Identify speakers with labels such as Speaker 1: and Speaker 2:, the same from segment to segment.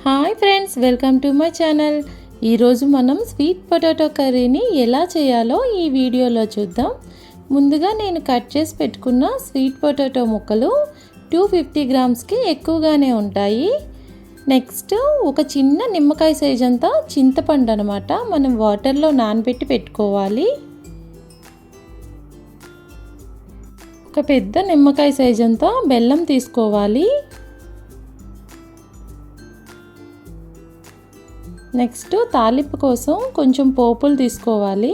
Speaker 1: Hi friends, welcome to my channel. ఈరోజు మనం sweet potato కర్రీని ఎలా చేయాలో ఈ వీడియోలో చూద్దాం. ముందుగా నేను కట్ చేసి పెట్టుకున్న స్వీట్ పొటాటో ముక్కలు 250 గ్రామ్స్కి ఎక్కువగానే ఉంటాయి. నెక్స్ట్ ఒక చిన్న నిమ్మకాయ సైజ్ అంతా చింతపండు అనమాట, మనం వాటర్లో నానబెట్టి పెట్టుకోవాలి. ఒక పెద్ద నిమ్మకాయ సైజ్ అంతా బెల్లం తీసుకోవాలి. నెక్స్ట్ తాలింపు కోసం కొంచెం పోపులు తీసుకోవాలి.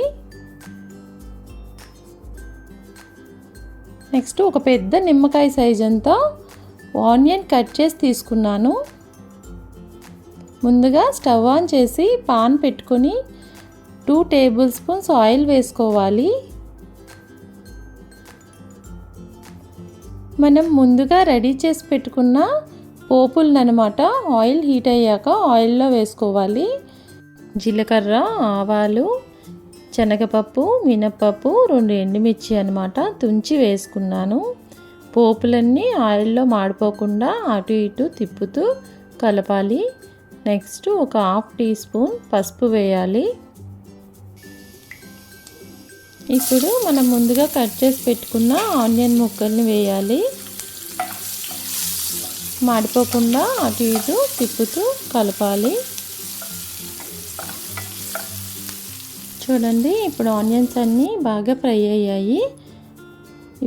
Speaker 1: నెక్స్ట్ ఒక పెద్ద నిమ్మకాయ సైజ్ అంతా ఆనియన్ కట్ చేసి తీసుకున్నాను. ముందుగా స్టవ్ ఆన్ చేసి పాన్ పెట్టుకొని 2 టేబుల్ స్పూన్స్ ఆయిల్ వేసుకోవాలి. మనం ముందుగా రెడీ చేసి పెట్టుకున్న పోపులను అనమాట ఆయిల్ హీట్ అయ్యాక ఆయిల్లో వేసుకోవాలి. జీలకర్ర, ఆవాలు, శనగపప్పు, మినప్పప్పు, 2 ఎండుమిర్చి అనమాట తుంచి వేసుకున్నాను. పోపులన్నీ ఆయిల్లో మాడిపోకుండా అటు ఇటు తిప్పుతూ కలపాలి. నెక్స్ట్ ఒక 1/2 టీ స్పూన్ పసుపు వేయాలి. ఇప్పుడు మనం ముందుగా కట్ చేసి పెట్టుకున్న ఆనియన్ ముక్కల్ని వేయాలి. మాడిపోకుండా అటు ఇటు తిప్పుతూ కలపాలి. చూడండి, ఇప్పుడు ఆనియన్స్ అన్నీ బాగా ఫ్రై అయ్యాయి.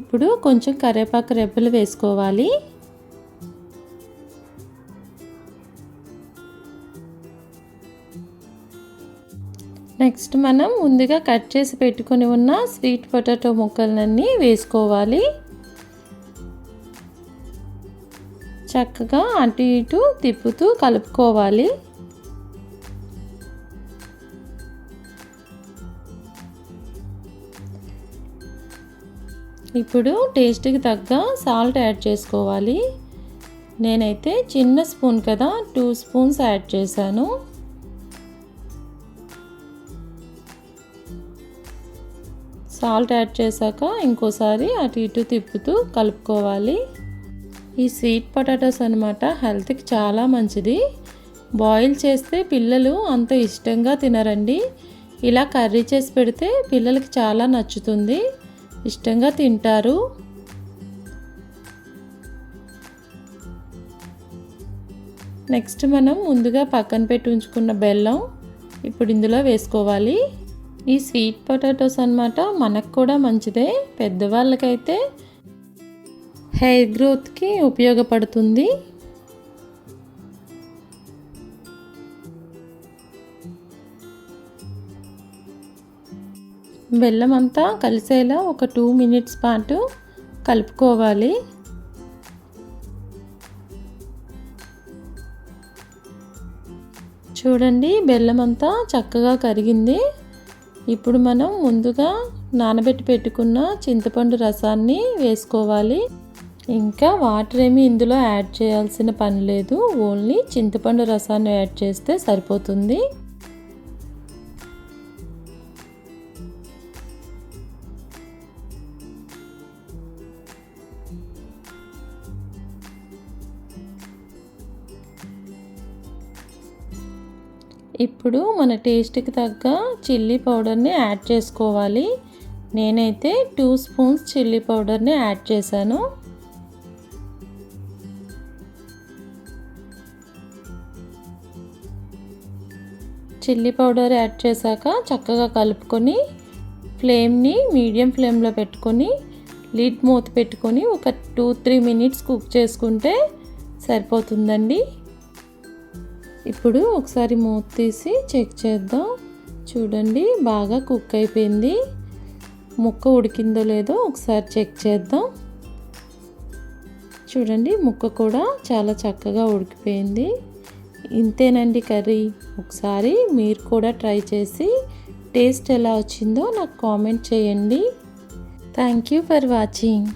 Speaker 1: ఇప్పుడు కొంచెం కరివేపాకు రెబ్బలు వేసుకోవాలి. నెక్స్ట్ మనం ముందుగా కట్ చేసి పెట్టుకొని ఉన్న స్వీట్ పొటాటో ముక్కలన్నీ వేసుకోవాలి. చక్కగా అటు ఇటు తిప్పుతూ కలుపుకోవాలి. ఇప్పుడు టేస్ట్కి తగ్గ సాల్ట్ యాడ్ చేసుకోవాలి. నేనైతే చిన్న స్పూన్ కదా 2 స్పూన్స్ యాడ్ చేశాను. సాల్ట్ యాడ్ చేశాక ఇంకోసారి అటు ఇటు తిప్పుతూ కలుపుకోవాలి. ఈ స్వీట్ పొటాటోస్ అనమాట హెల్త్కి చాలా మంచిది. బాయిల్ చేస్తే పిల్లలు అంత ఇష్టంగా తినరండి. ఇలా కర్రీ చేసి పెడితే పిల్లలకి చాలా నచ్చుతుంది, ఇష్టంగా తింటారు. నెక్స్ట్ మనం ముందుగా పక్కన పెట్టి ఉంచుకున్న బెల్లం ఇప్పుడు ఇందులో వేసుకోవాలి. ఈ స్వీట్ పొటాటోస్ అనమాట మనకు కూడా మంచిదే, పెద్దవాళ్ళకైతే హెయిర్ గ్రోత్కి ఉపయోగపడుతుంది. బెల్లం అంతా కలిసేలా ఒక 2 మినిట్స్ పాటు కలుపుకోవాలి. చూడండి, బెల్లం అంతా చక్కగా కరిగింది. ఇప్పుడు మనం ముందుగా నానబెట్టి పెట్టుకున్న చింతపండు రసాన్ని వేసుకోవాలి. ఇంకా వాటర్ ఏమీ ఇందులో యాడ్ చేయాల్సిన పని లేదు, ఓన్లీ చింతపండు రసాన్ని యాడ్ చేస్తే సరిపోతుంది. ఇప్పుడు మన టేస్ట్కి తగ్గ చిల్లీ పౌడర్ని యాడ్ చేసుకోవాలి. నేనైతే 2 స్పూన్స్ చిల్లీ పౌడర్ని యాడ్ చేశాను. చిల్లీ పౌడర్ యాడ్ చేశాక చక్కగా కలుపుకొని ఫ్లేమ్ని మీడియం ఫ్లేమ్లో పెట్టుకొని లిడ్ మూత పెట్టుకొని ఒక 2-3 మినిట్స్ కుక్ చేసుకుంటే సరిపోతుందండి. ఇప్పుడు ఒకసారి మూత తీసి చెక్ చేద్దాం. చూడండి, బాగా కుక్ అయిపోయింది. ముక్క ఉడికిందో లేదో ఒకసారి చెక్ చేద్దాం. చూడండి, ముక్క కూడా చాలా చక్కగా ఉడికిపోయింది. ఇంతేనండి కర్రీ. ఒకసారి మీరు కూడా ట్రై చేసి టేస్ట్ ఎలా వచ్చిందో నాకు కామెంట్ చేయండి. Thank you for watching.